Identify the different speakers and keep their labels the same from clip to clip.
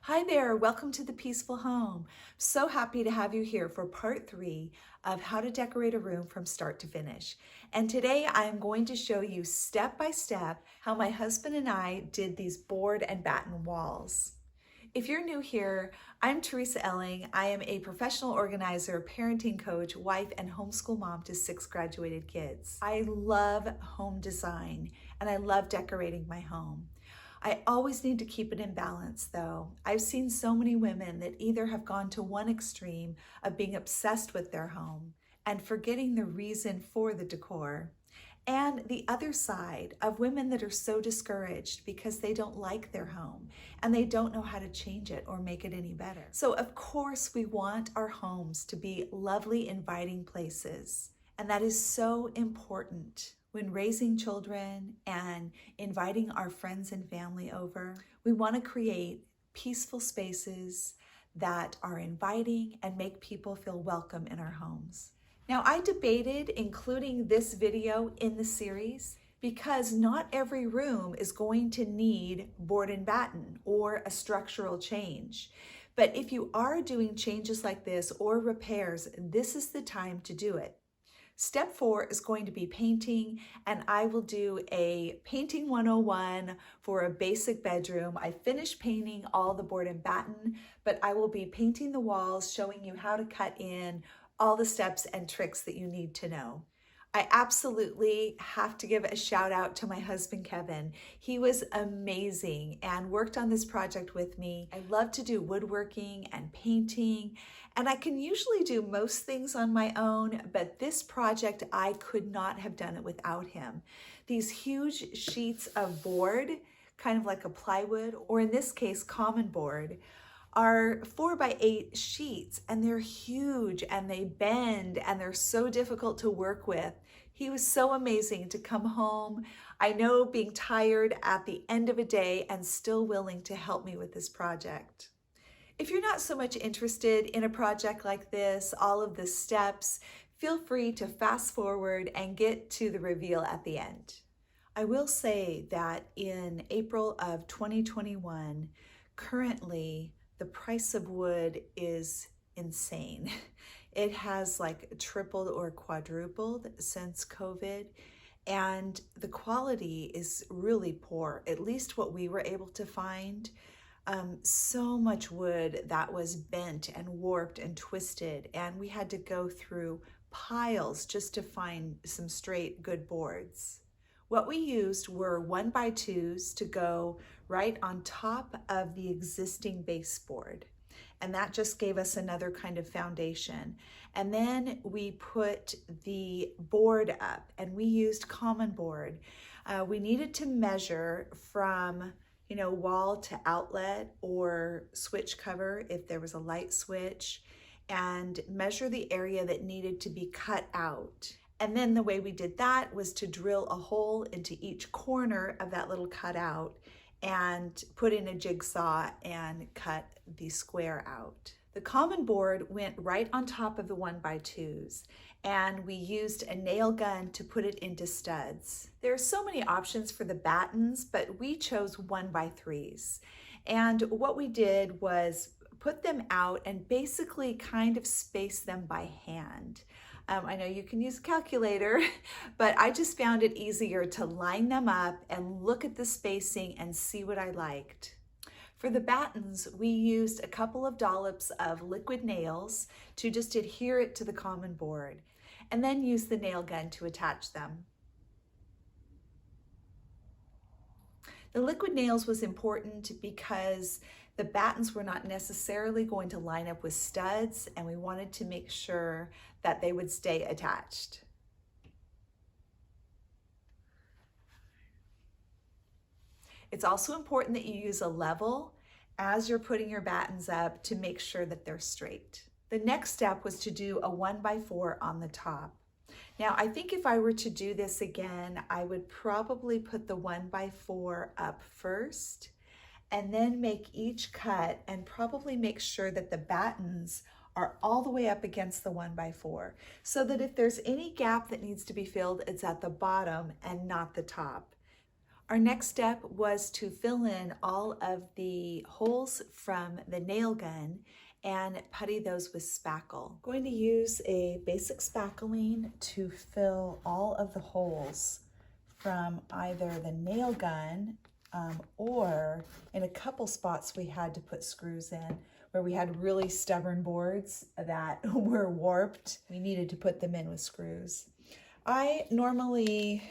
Speaker 1: Hi there, welcome to the Peaceful Home. So happy to have you here for part 3 of how to decorate a room from start to finish. And today I am going to show you step by step how my husband and I did these board and batten walls. If you're new here, I'm Teresa Elling. I am a professional organizer, parenting coach, wife, and homeschool mom to 6 graduated kids. I love home design and I love decorating my home. I always need to keep it in balance though. I've seen so many women that either have gone to one extreme of being obsessed with their home and forgetting the reason for the decor, and the other side of women that are so discouraged because they don't like their home and they don't know how to change it or make it any better. So of course we want our homes to be lovely, inviting places. And that is so important when raising children and inviting our friends and family over. We want to create peaceful spaces that are inviting and make people feel welcome in our homes. Now, I debated including this video in the series because not every room is going to need board and batten or a structural change. But if you are doing changes like this or repairs, this is the time to do it. Step 4 is going to be painting, and I will do a painting 101 for a basic bedroom. I finished painting all the board and batten, but I will be painting the walls, showing you how to cut in all the steps and tricks that you need to know. I absolutely have to give a shout out to my husband, Kevin. He was amazing and worked on this project with me. I love to do woodworking and painting, and I can usually do most things on my own, but this project, I could not have done it without him. These huge sheets of board, kind of like a plywood, or in this case, common board, are 4x8 sheets, and they're huge and they bend and they're so difficult to work with. He was so amazing to come home, I know, being tired at the end of a day and still willing to help me with this project. If you're not so much interested in a project like this, all of the steps, feel free to fast forward and get to the reveal at the end. I will say that in April of 2021, currently, the price of wood is insane. It has like tripled or quadrupled since COVID, and the quality is really poor, at least what we were able to find. So much wood that was bent and warped and twisted, and we had to go through piles just to find some straight good boards. What we used were 1x2s to go right on top of the existing baseboard. And that just gave us another kind of foundation. And then we put the board up and we used common board. We needed to measure from wall to outlet or switch cover if there was a light switch, and measure the area that needed to be cut out. And then the way we did that was to drill a hole into each corner of that little cutout and put in a jigsaw and cut the square out. The common board went right on top of the 1x2s, and we used a nail gun to put it into studs. There are so many options for the battens, but we chose 1x3s. And what we did was put them out and basically kind of space them by hand. I know you can use a calculator, but I just found it easier to line them up and look at the spacing and see what I liked. For the battens, we used a couple of dollops of liquid nails to just adhere it to the common board, and then use the nail gun to attach them. The liquid nails was important because the battens were not necessarily going to line up with studs, and we wanted to make sure that they would stay attached. It's also important that you use a level as you're putting your battens up to make sure that they're straight. The next step was to do a 1x4 on the top. Now, I think if I were to do this again, I would probably put the 1x4 up first and then make each cut and probably make sure that the battens are all the way up against the 1x4 so that if there's any gap that needs to be filled, it's at the bottom and not the top. Our next step was to fill in all of the holes from the nail gun and putty those with spackle. I'm going to use a basic spackling to fill all of the holes from either the nail gun or in a couple spots we had to put screws in where we had really stubborn boards that were warped. We needed to put them in with screws. I normally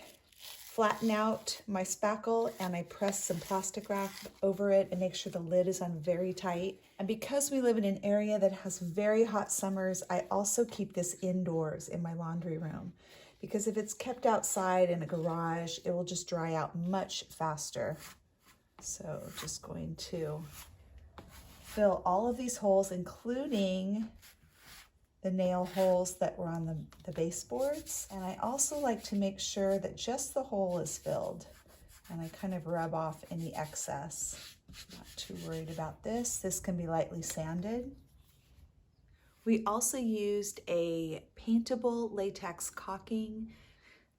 Speaker 1: flatten out my spackle and I press some plastic wrap over it and make sure the lid is on very tight. And because we live in an area that has very hot summers, I also keep this indoors in my laundry room, because if it's kept outside in a garage, it will just dry out much faster. So just going to fill all of these holes, including the nail holes that were on the baseboards. And I also like to make sure that just the hole is filled. And I kind of rub off any excess. Not too worried about this. This can be lightly sanded. We also used a paintable latex caulking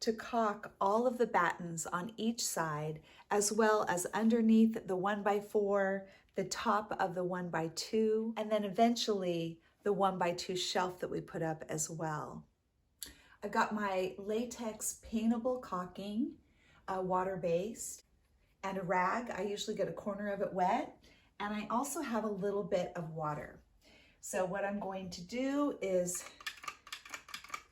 Speaker 1: to caulk all of the battens on each side, as well as underneath the 1x4, the top of the 1x2, and then eventually the 1x2 shelf that we put up as well. I got my latex paintable caulking, water-based, and a rag. I usually get a corner of it wet, and I also have a little bit of water. So what I'm going to do is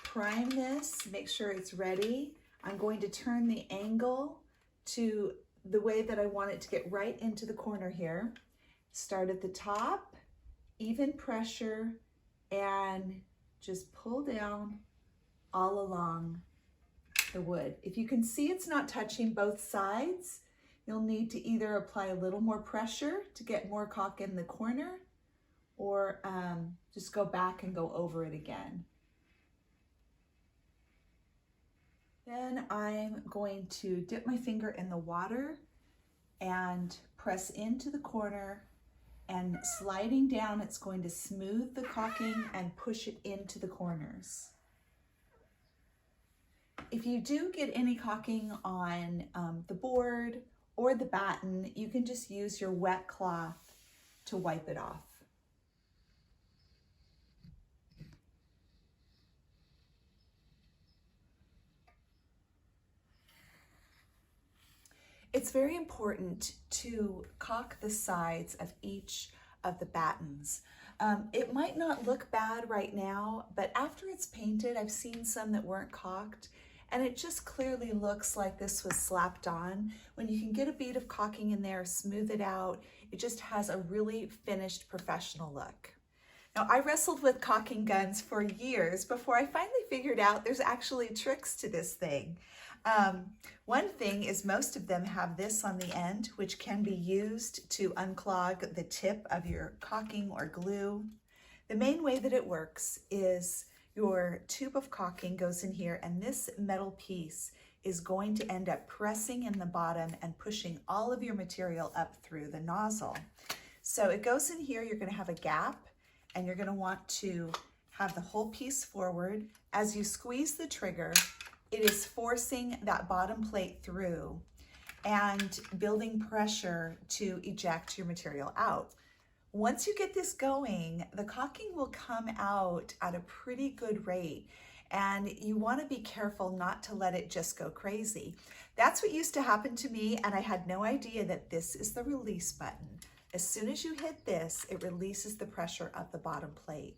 Speaker 1: prime this, make sure it's ready. I'm going to turn the angle to the way that I want it to get right into the corner here. Start at the top, even pressure, and just pull down all along the wood. If you can see it's not touching both sides, you'll need to either apply a little more pressure to get more caulk in the corner, or just go back and go over it again. Then I'm going to dip my finger in the water and press into the corner, and sliding down, it's going to smooth the caulking and push it into the corners. If you do get any caulking on the board or the batten, you can just use your wet cloth to wipe it off. It's very important to caulk the sides of each of the battens. It might not look bad right now, but after it's painted, I've seen some that weren't caulked, and it just clearly looks like this was slapped on. When you can get a bead of caulking in there, smooth it out, it just has a really finished professional look. Now, I wrestled with caulking guns for years before I finally figured out there's actually tricks to this thing. One thing is most of them have this on the end, which can be used to unclog the tip of your caulking or glue. The main way that it works is your tube of caulking goes in here, and this metal piece is going to end up pressing in the bottom and pushing all of your material up through the nozzle. So it goes in here, you're going to have a gap, and you're going to want to have the whole piece forward. As you squeeze the trigger, it is forcing that bottom plate through and building pressure to eject your material out. Once you get this going, the caulking will come out at a pretty good rate, and you want to be careful not to let it just go crazy. That's what used to happen to me, and I had no idea that this is the release button. As soon as you hit this, it releases the pressure of the bottom plate.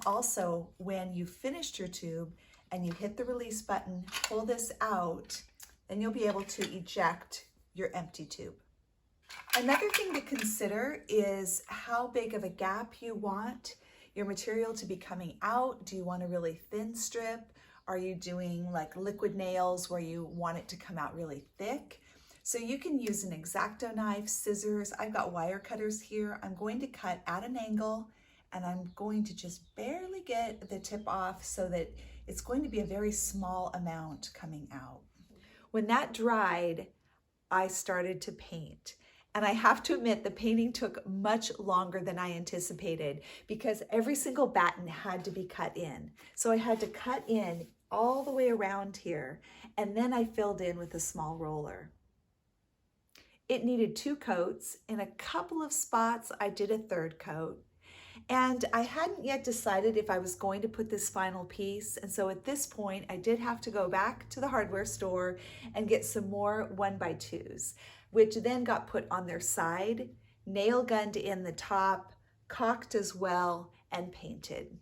Speaker 1: Also, when you finished your tube and you hit the release button, pull this out, then you'll be able to eject your empty tube. Another thing to consider is how big of a gap you want your material to be coming out. Do you want a really thin strip? Are you doing like liquid nails where you want it to come out really thick? So you can use an X-Acto knife, scissors. I've got wire cutters here. I'm going to cut at an angle, and I'm going to just barely get the tip off so that it's going to be a very small amount coming out. When that dried, I started to paint. And I have to admit, the painting took much longer than I anticipated because every single batten had to be cut in. So I had to cut in all the way around here, and then I filled in with a small roller. It needed 2 coats. In a couple of spots, I did a 3rd coat. And I hadn't yet decided if I was going to put this final piece. And so at this point, I did have to go back to the hardware store and get some more 1x2s, which then got put on their side, nail gunned in the top, caulked as well, and painted.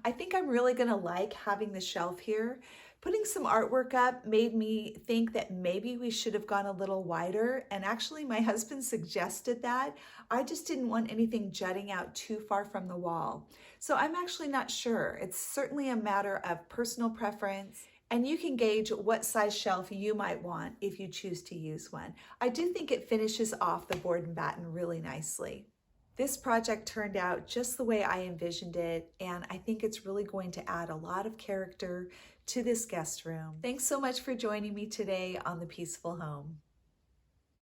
Speaker 1: I think I'm really gonna like having the shelf here. Putting some artwork up made me think that maybe we should have gone a little wider, and actually my husband suggested that. I just didn't want anything jutting out too far from the wall. So I'm actually not sure. It's certainly a matter of personal preference, and you can gauge what size shelf you might want if you choose to use one. I do think it finishes off the board and batten really nicely. This project turned out just the way I envisioned it, and I think it's really going to add a lot of character to this guest room. Thanks so much for joining me today on The Peaceful Home.